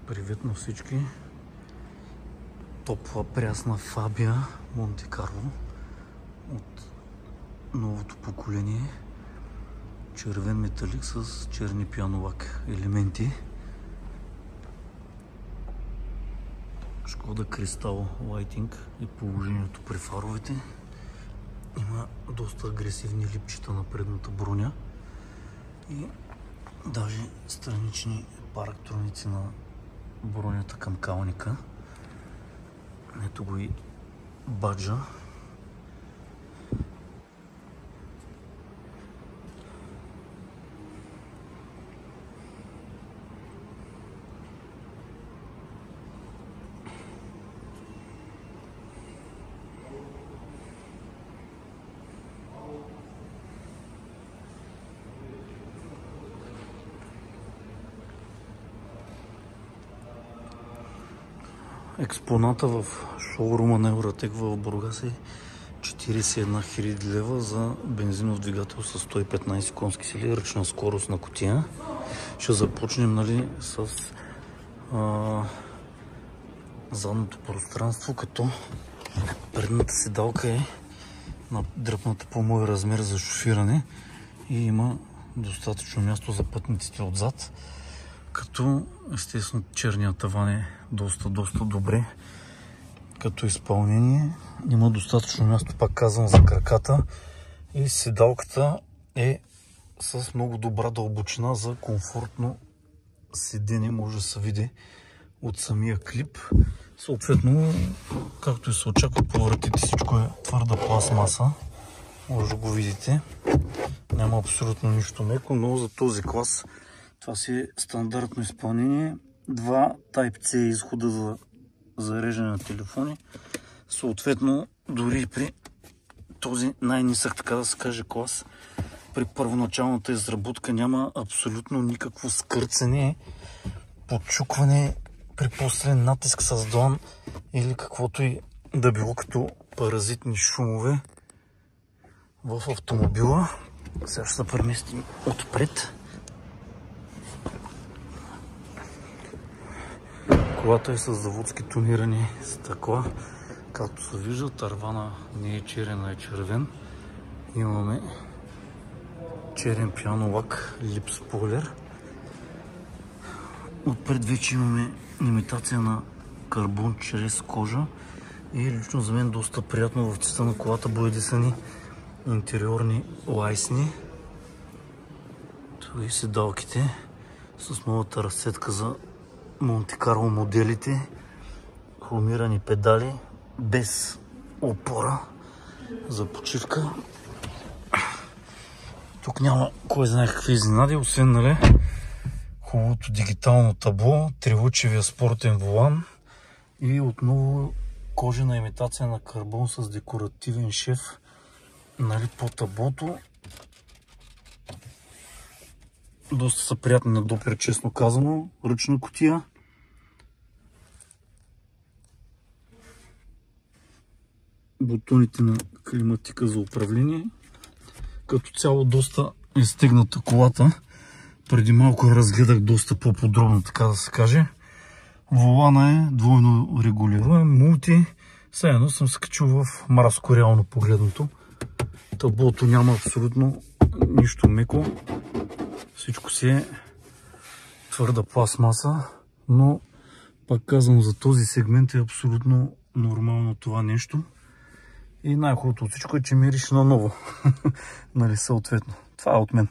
Привет на всички! Топла прясна Фабия Монте Карло от новото поколение. Червен металик с черни пианолак елементи. Шкода Кристал лайтинг е положението при фаровете. Има доста агресивни липчета на предната броня и даже странични парктроници на бронята към калника. Ето го и баджа. Експоната в шоурума на Евротек в Бургас е 41 000 лева за бензинов двигател с 115 конски сили, ръчна скорост на кутия. Ще започнем с задното пространство, като предната седалка е дръпната по мой размер за шофиране и има достатъчно място за пътниците отзад. Като естествено черният таван е доста добре като изпълнение. Има достатъчно място, пак казвам, за краката и седалката е с много добра дълбочина за комфортно седене, може да се види от самия клип. Съответно, както и се очаква, по вратите всичко е твърда пластмаса. Може да го видите. Няма абсолютно нищо меко, но за този клас това си е стандартно изпълнение. Два Type-C изхода за зареждане на телефони. Съответно, дори при този най-нисък, така да се каже, клас, при първоначалната изработка няма абсолютно никакво скърцане, подчукване при после натиск с длан или каквото и да било като паразитни шумове в автомобила. Сега ще се преместим отпред. Колата е с заводски тонирани стъкла. Както се вижда, тарвана не е черен, а е червен. Имаме черен пианолак лип спойлер. Отпред вече имаме имитация на карбон чрез кожа и лично за мен доста приятно в цвета на колата боядисани интериорни лайсни. Това и седалките с новата разцветка за Монте Карло моделите, хромирани педали, без опора за почивка. Тук няма кой знае какви изненади, освен хубавото дигитално табло, трилъчевия спортен волан и отново кожена имитация на карбон с декоративен шеф по таблото. Доста са приятни на допир, честно казано. Ръчна кутия. Бутоните на климатика за управление. Като цяло доста е стегната колата. Преди малко разгледах доста по-подробно, така да се каже. Волана е двойно регулируем, мулти. Сега съм се качил в мразко реално погледното. Таблото няма абсолютно нищо меко. Всичко си е твърда пластмаса, но пак казвам, за този сегмент е абсолютно нормално това нещо. И най-хубавото от всичко е, че мирише на ново. Съответно. Това е от мен.